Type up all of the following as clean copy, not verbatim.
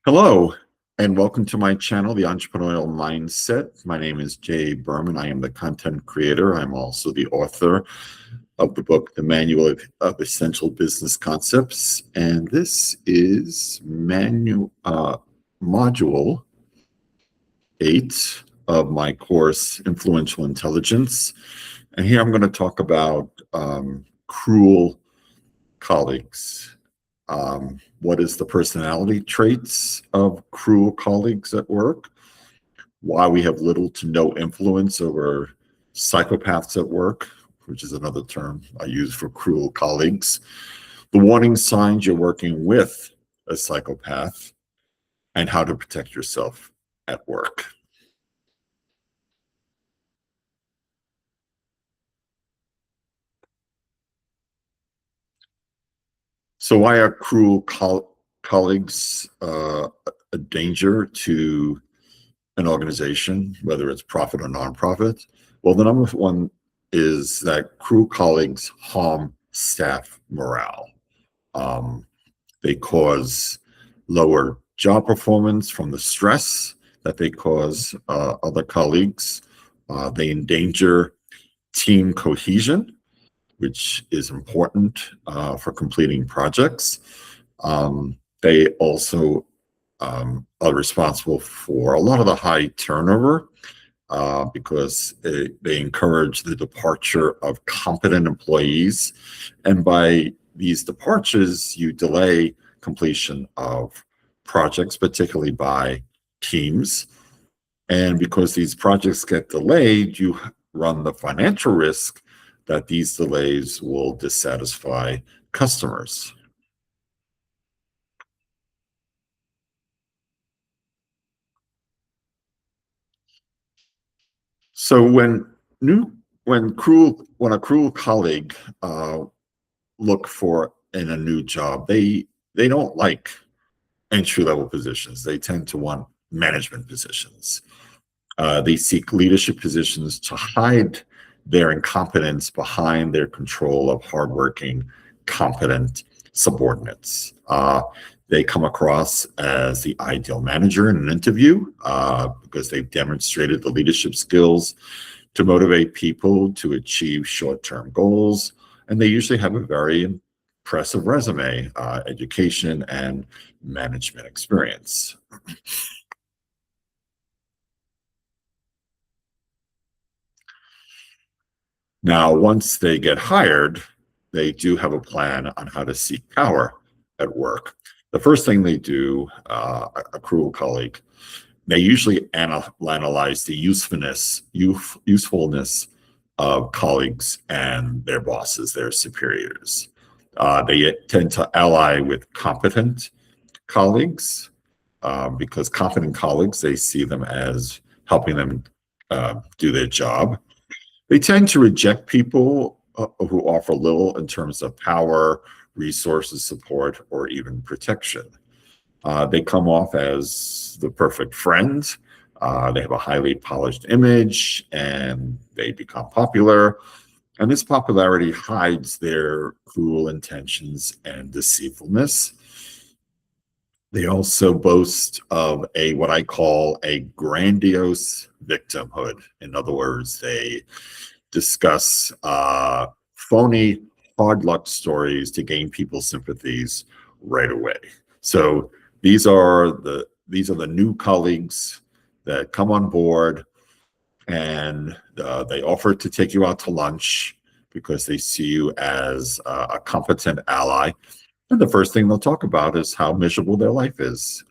Hello, and welcome to my channel, The Entrepreneurial Mindset. My name is Jay Berman. I am the content creator. I'm also the author of the book, The Manual of Essential Business Concepts. And this is module 8 of my course, Influential Intelligence. And here I'm going to talk about cruel colleagues. What is the personality traits of cruel colleagues at work? Why we have little to no influence over psychopaths at work, which is another term I use for cruel colleagues. The warning signs you're working with a psychopath, and how to protect yourself at work. So why are cruel colleagues a danger to an organization, whether it's profit or nonprofit? Well, the number one is that cruel colleagues harm staff morale. They cause lower job performance from the stress that they cause other colleagues. They endanger team cohesion, which is important for completing projects. They also are responsible for a lot of the high turnover because they encourage the departure of competent employees. And by these departures, you delay completion of projects, particularly by teams. And because these projects get delayed, you run the financial risk that these delays will dissatisfy customers. So when a cruel colleague look for in a new job, they don't like entry-level positions. They tend to want management positions. They seek leadership positions to hide their incompetence behind their control of hardworking, competent subordinates. They come across as the ideal manager in an interview because they've demonstrated the leadership skills to motivate people to achieve short-term goals. And they usually have a very impressive resume, education, and management experience. Now, once they get hired, they do have a plan on how to seek power at work. The first thing they do, a cruel colleague, they usually analyze the usefulness of colleagues and their bosses, their superiors. They tend to ally with competent colleagues because competent colleagues, they see them as helping them do their job. They tend to reject people who offer little in terms of power, resources, support, or even protection. They come off as the perfect friend. They have a highly polished image, and they become popular. And this popularity hides their cruel intentions and deceitfulness. They also boast of what I call a grandiose victimhood. In other words, they discuss phony hard luck stories to gain people's sympathies right away. So these are the new colleagues that come on board, and they offer to take you out to lunch because they see you as a competent ally. And the first thing they'll talk about is how miserable their life is.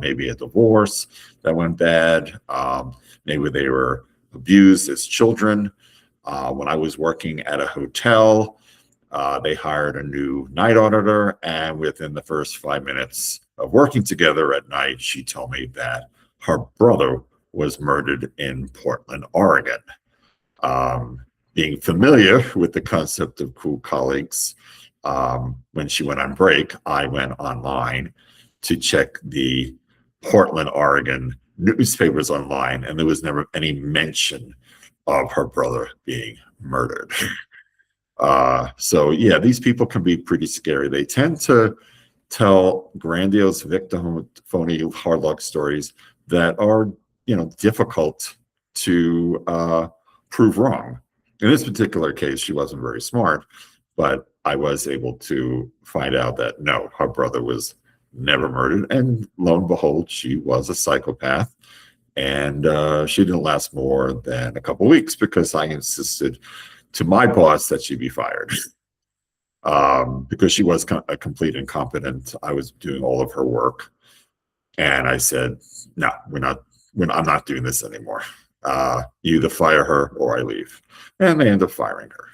Maybe a divorce that went bad. Maybe they were abused as children. When I was working at a hotel, they hired a new night auditor, and within the first 5 minutes of working together at night, she told me that her brother was murdered in Portland, Oregon. Being familiar with the concept of cruel colleagues, when she went on break, I went online to check the Portland, Oregon newspapers online, and there was never any mention of her brother being murdered. So yeah, these people can be pretty scary. They tend to tell grandiose victim phony hard luck stories that are, difficult to prove wrong. In this particular case, she wasn't very smart, but I was able to find out that no, her brother was never murdered. And lo and behold, she was a psychopath. And she didn't last more than a couple of weeks because I insisted to my boss that she be fired. Because she was a complete incompetent. I was doing all of her work. And I said, no, I'm not doing this anymore. You either fire her or I leave. And they end up firing her.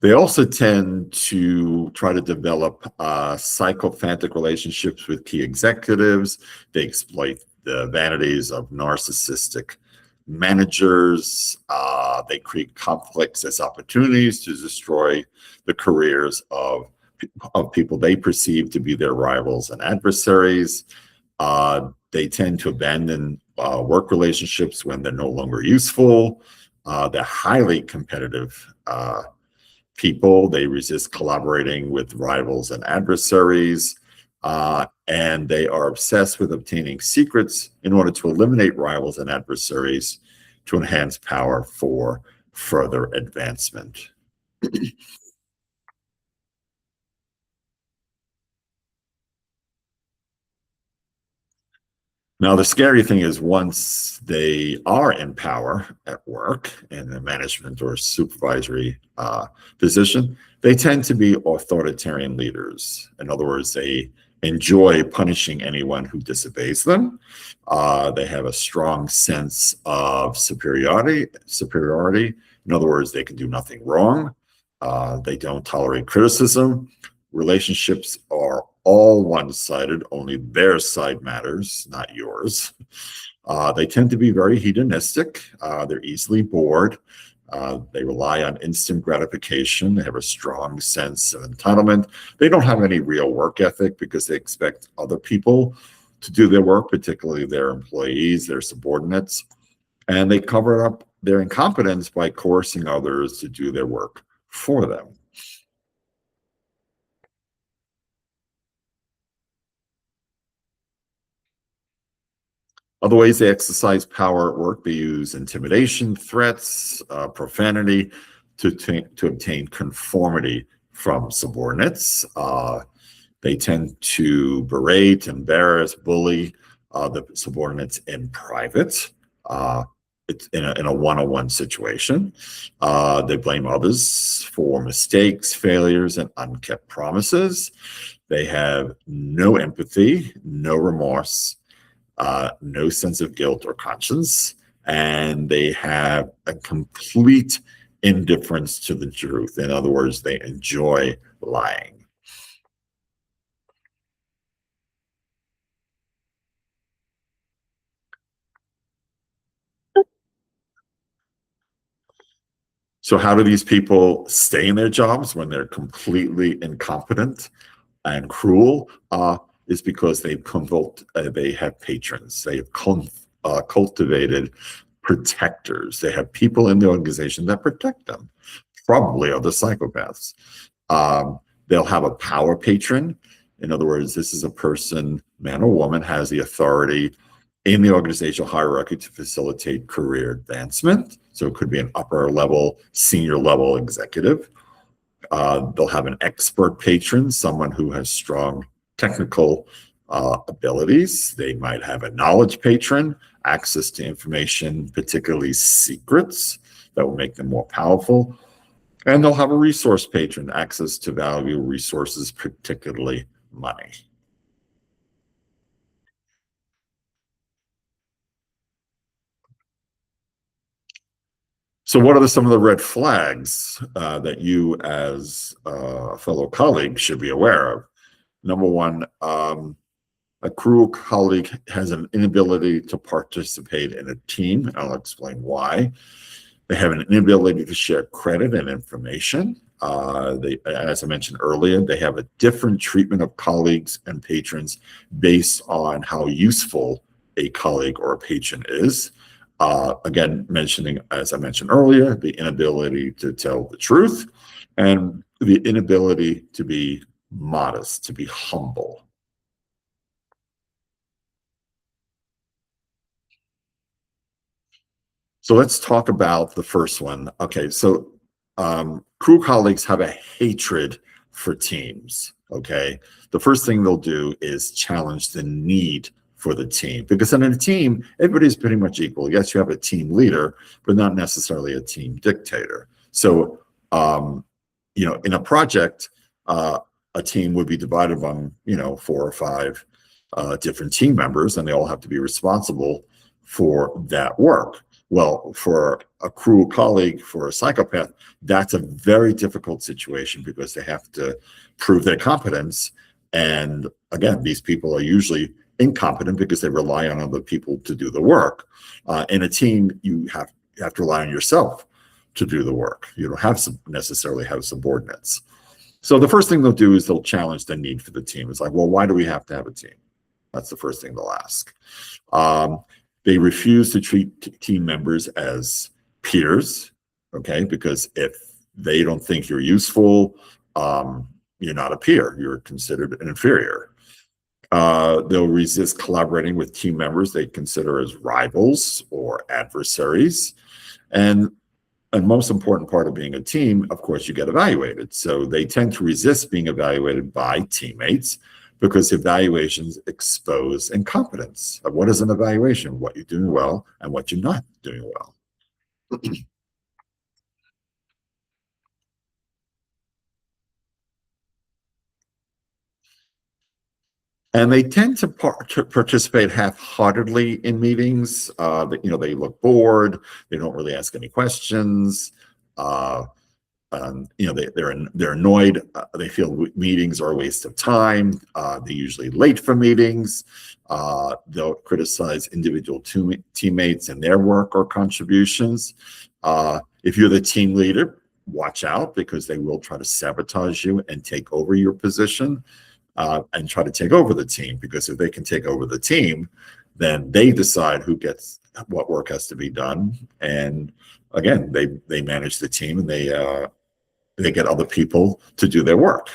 They also tend to try to develop psychopathic relationships with key executives. They exploit the vanities of narcissistic managers. They create conflicts as opportunities to destroy the careers of people they perceive to be their rivals and adversaries. They tend to abandon work relationships when they're no longer useful. They're highly competitive people. They resist collaborating with rivals and adversaries, and they are obsessed with obtaining secrets in order to eliminate rivals and adversaries to enhance power for further advancement. Now, the scary thing is once they are in power at work in a management or supervisory position, they tend to be authoritarian leaders. In other words, they enjoy punishing anyone who disobeys them. They have a strong sense of superiority. In other words, they can do nothing wrong. They don't tolerate criticism. Relationships are all one-sided, only their side matters, not yours. They tend to be very hedonistic. They're easily bored. They rely on instant gratification. They have a strong sense of entitlement. They don't have any real work ethic because they expect other people to do their work, particularly their employees, their subordinates. And they cover up their incompetence by coercing others to do their work for them. Other ways they exercise power at work, they use intimidation, threats, profanity to obtain conformity from subordinates. They tend to berate, embarrass, bully the subordinates in private. It's in a one-on-one situation. They blame others for mistakes, failures, and unkept promises. They have no empathy, no remorse, no sense of guilt or conscience, and they have a complete indifference to the truth. In other words, they enjoy lying. So how do these people stay in their jobs when they're completely incompetent and cruel? Is because they have patrons. They have cultivated protectors. They have people in the organization that protect them, probably other psychopaths. They'll have a power patron. In other words, this is a person, man or woman, has the authority in the organizational hierarchy to facilitate career advancement. So it could be an upper level, senior level executive. They'll have an expert patron, someone who has strong technical abilities. They might have a knowledge patron, access to information, particularly secrets that will make them more powerful. And they'll have a resource patron, access to valuable resources, particularly money. So what are some of the red flags that you as a fellow colleague should be aware of? Number one, a cruel colleague has an inability to participate in a team, and I'll explain why. They have an inability to share credit and information. As I mentioned earlier, they have a different treatment of colleagues and patrons based on how useful a colleague or a patron is. Again, mentioning, as I mentioned earlier, the inability to tell the truth and the inability to be modest, to be humble. So let's talk about the first one. Okay, so crew colleagues have a hatred for teams. Okay, the first thing they'll do is challenge the need for the team, because in a team, everybody's pretty much equal. Yes, you have a team leader, but not necessarily a team dictator. So, in a project, a team would be divided among 4 or 5 different team members, and they all have to be responsible for that work. Well, for a cruel colleague, for a psychopath, that's a very difficult situation because they have to prove their competence. And again, these people are usually incompetent because they rely on other people to do the work. In a team, you have to rely on yourself to do the work. You don't have necessarily have subordinates. So the first thing they'll do is they'll challenge the need for the team. It's like, well, why do we have to have a team? That's the first thing they'll ask. They refuse to treat team members as peers, okay? Because if they don't think you're useful, you're not a peer. You're considered an inferior. They'll resist collaborating with team members they consider as rivals or adversaries. And most important part of being a team, of course, you get evaluated. So they tend to resist being evaluated by teammates because evaluations expose incompetence. What is an evaluation? What you're doing well and what you're not doing well. And they tend to participate half-heartedly in meetings. They look bored. They don't really ask any questions. They're annoyed. They feel meetings are a waste of time. They're usually late for meetings. They'll criticize individual teammates and their work or contributions. If you're the team leader, watch out, because they will try to sabotage you and take over your position. And try to take over the team, because if they can take over the team, then they decide who gets what work has to be done. And again, they manage the team, and they get other people to do their work.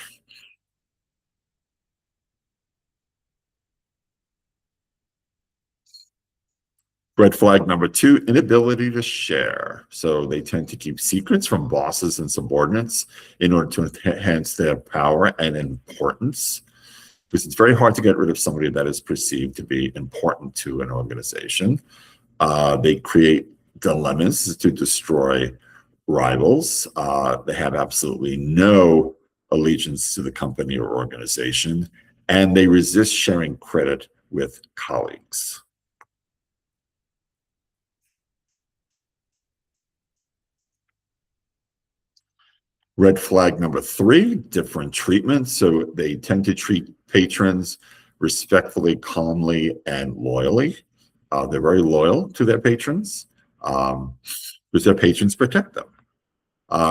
Red flag number 2, inability to share. So they tend to keep secrets from bosses and subordinates in order to enhance their power and importance, because it's very hard to get rid of somebody that is perceived to be important to an organization. They create dilemmas to destroy rivals. They have absolutely no allegiance to the company or organization, and they resist sharing credit with colleagues. Red flag number 3, different treatment. So they tend to treat patrons respectfully, calmly, and loyally. They're very loyal to their patrons because their patrons protect them.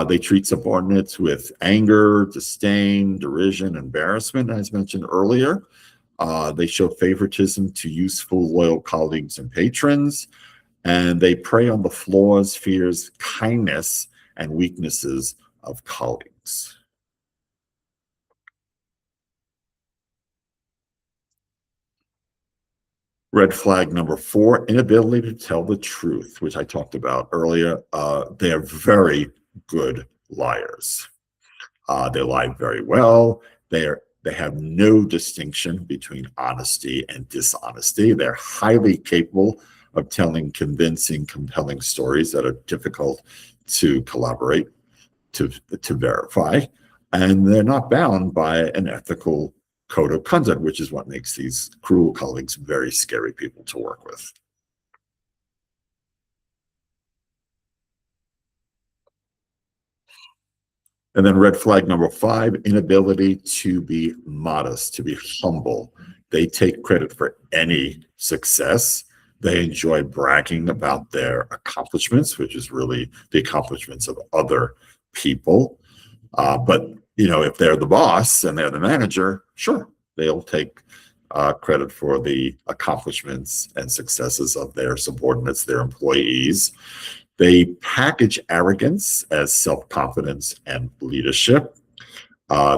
They treat subordinates with anger, disdain, derision, embarrassment, as mentioned earlier. They show favoritism to useful, loyal colleagues and patrons, and they prey on the flaws, fears, kindness, and weaknesses of colleagues. Red flag number 4, inability to tell the truth, which I talked about earlier. They are very good liars. They lie very well. They have no distinction between honesty and dishonesty. They're highly capable of telling convincing, compelling stories that are difficult to collaborate, to verify, and they're not bound by an ethical code of conduct, which is what makes these cruel colleagues very scary people to work with. And then red flag number 5, inability to be modest, to be humble. They take credit for any success. They enjoy bragging about their accomplishments, which is really the accomplishments of other people. But if they're the boss and they're the manager, sure, they'll take credit for the accomplishments and successes of their subordinates, their employees. They package arrogance as self-confidence and leadership.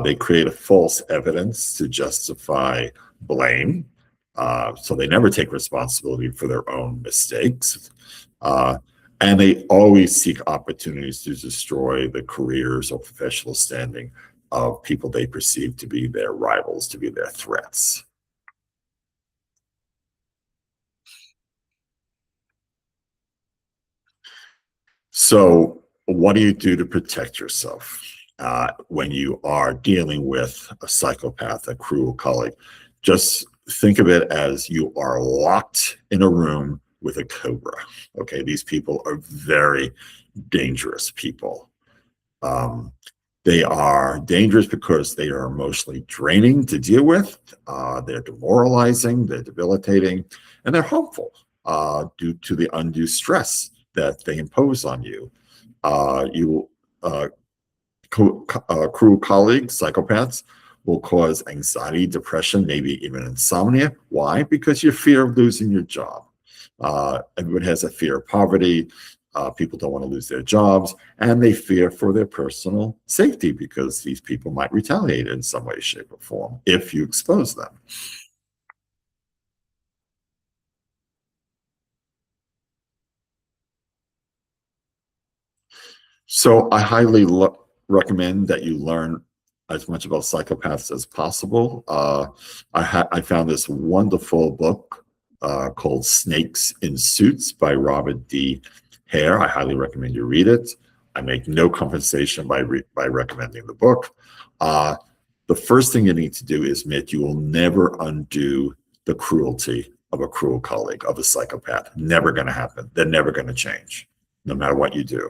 They create a false evidence to justify blame. So they never take responsibility for their own mistakes. And they always seek opportunities to destroy the careers or professional standing of people they perceive to be their rivals, to be their threats. So what do you do to protect yourself when you are dealing with a psychopath, a cruel colleague? Just think of it as you are locked in a room with a cobra. Okay, these people are very dangerous people. They are dangerous because they are emotionally draining to deal with. They're demoralizing, they're debilitating, and they're harmful due to the undue stress that they impose on you. Cruel colleagues, psychopaths, will cause anxiety, depression, maybe even insomnia. Why? Because you fear of losing your job. Everyone has a fear of poverty. People don't want to lose their jobs, and they fear for their personal safety because these people might retaliate in some way, shape, or form if you expose them. So I highly recommend that you learn as much about psychopaths as possible. I found this wonderful book called Snakes in Suits by Robert D. Hare. I highly recommend you read it. I make no compensation by recommending the book. The first thing you need to do is admit you will never undo the cruelty of a cruel colleague, of a psychopath. Never going to happen. They're never going to change, no matter what you do.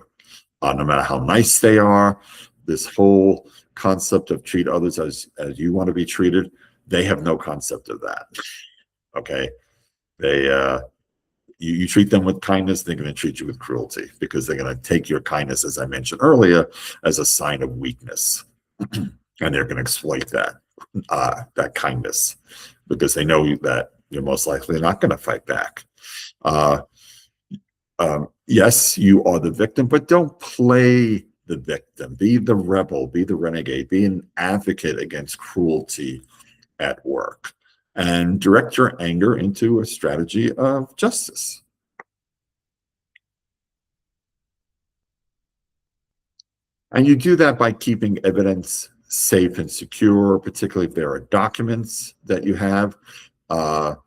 No matter how nice they are, this whole concept of treat others as you want to be treated, they have no concept of that. Okay, you treat them with kindness, they're going to treat you with cruelty because they're going to take your kindness, as I mentioned earlier, as a sign of weakness, and they're going to exploit that kindness because they know that you're most likely not going to fight back. Yes, you are the victim, but don't play the victim. Be the rebel, be the renegade, be an advocate against cruelty at work, and direct your anger into a strategy of justice. And you do that by keeping evidence safe and secure, particularly if there are documents that you have that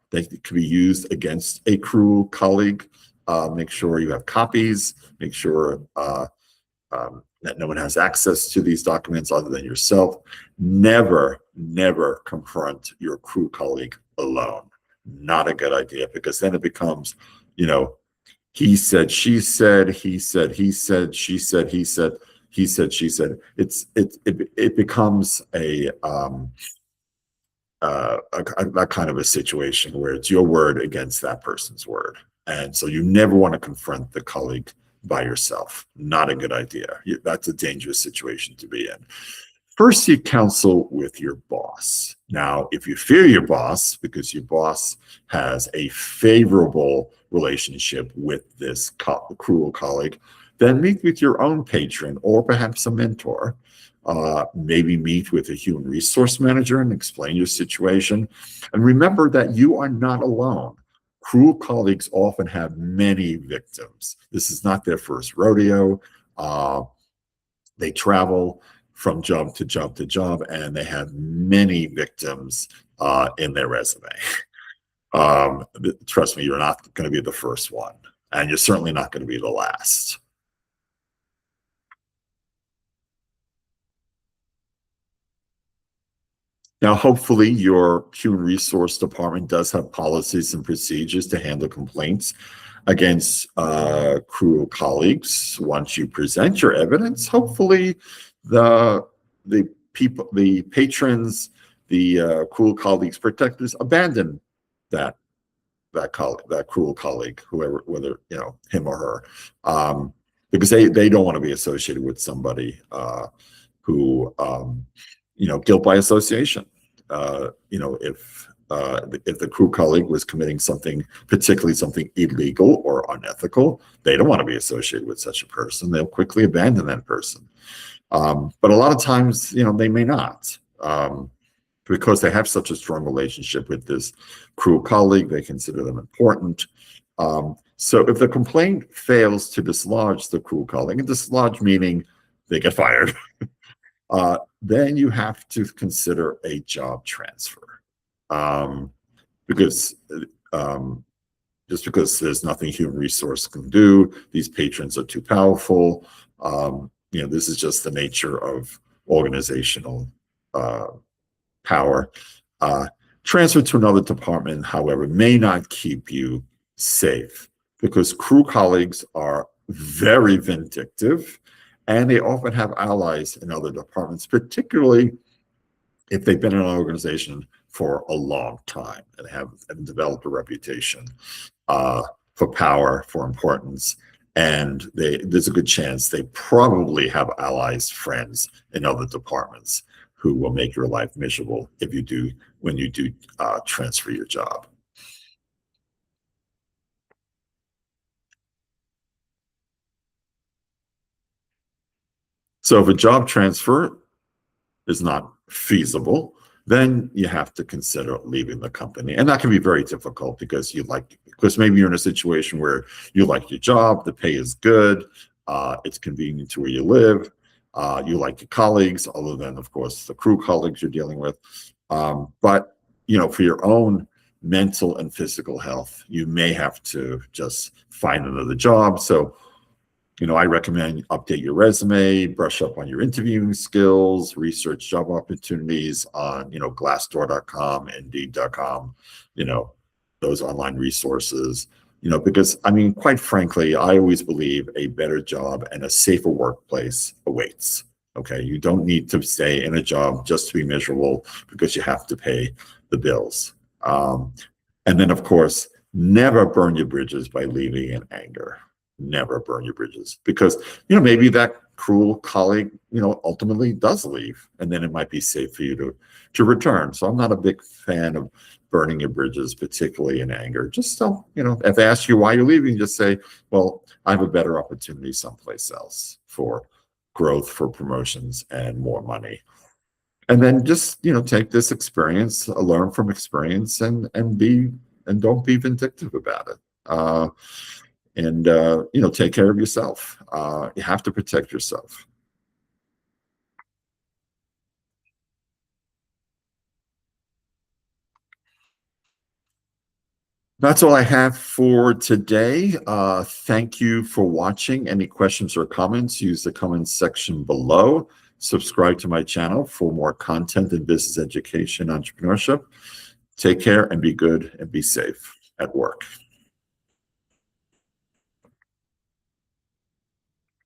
could be used against a cruel colleague. Make sure you have copies, make sure that no one has access to these documents other than yourself. Never, never confront your cruel colleague alone. Not a good idea, because then it becomes, he said, she said, he said, he said, she said, he said, he said, she said. It becomes that kind of a situation where it's your word against that person's word. And so you never want to confront the colleague by yourself. Not a good idea. That's a dangerous situation to be in. First, seek counsel with your boss. Now, if you fear your boss because your boss has a favorable relationship with this cruel colleague, then meet with your own patron or perhaps a mentor. Maybe meet with a human resource manager and explain your situation. And remember that you are not alone. Cruel colleagues often have many victims. This is not their first rodeo. They travel from job to job to job, and they have many victims in their resume. Trust me, you're not going to be the first one, and you're certainly not going to be the last. Now, hopefully your human resource department does have policies and procedures to handle complaints against cruel colleagues. Once you present your evidence, hopefully the people, the patrons, the cruel colleagues protectors abandon that cruel colleague, whoever, whether him or her, because they don't want to be associated with somebody who guilt by association. If if the crew colleague was committing something, particularly something illegal or unethical, they don't want to be associated with such a person. They'll quickly abandon that person. But a lot of times, they may not. Because they have such a strong relationship with this crew colleague, they consider them important. So if the complaint fails to dislodge the crew colleague, and dislodge meaning they get fired, then you have to consider a job transfer. Because just because there's nothing human resource can do, these patrons are too powerful. This is just the nature of organizational power. Transfer to another department, however, may not keep you safe because crew colleagues are very vindictive and they often have allies in other departments, particularly if they've been in an organization for a long time and have developed a reputation for power, for importance. And there's a good chance they probably have allies, friends in other departments who will make your life miserable when you do transfer your job. So if a job transfer is not feasible, then you have to consider leaving the company. And that can be very difficult because maybe you're in a situation where you like your job, the pay is good, it's convenient to where you live, you like your colleagues, other than, of course, the crew colleagues you're dealing with. But, for your own mental and physical health, you may have to just find another job. So, I recommend update your resume, brush up on your interviewing skills, research job opportunities on, Glassdoor.com, Indeed.com, those online resources, because, quite frankly, I always believe a better job and a safer workplace awaits. Okay. You don't need to stay in a job just to be miserable because you have to pay the bills. And then, of course, never burn your bridges by leaving in anger. Never burn your bridges because, maybe that cruel colleague, ultimately does leave, and then it might be safe for you to return. So I'm not a big fan of burning your bridges, particularly in anger. Just don't, if they ask you why you're leaving, just say, well, I have a better opportunity someplace else for growth, for promotions, and more money. And then just, take this experience, learn from experience, and don't be vindictive about it. And take care of yourself. You have to protect yourself. That's all I have for today. Thank you for watching. Any questions or comments, use the comments section below. Subscribe to my channel for more content in business education, entrepreneurship. Take care and be good and be safe at work.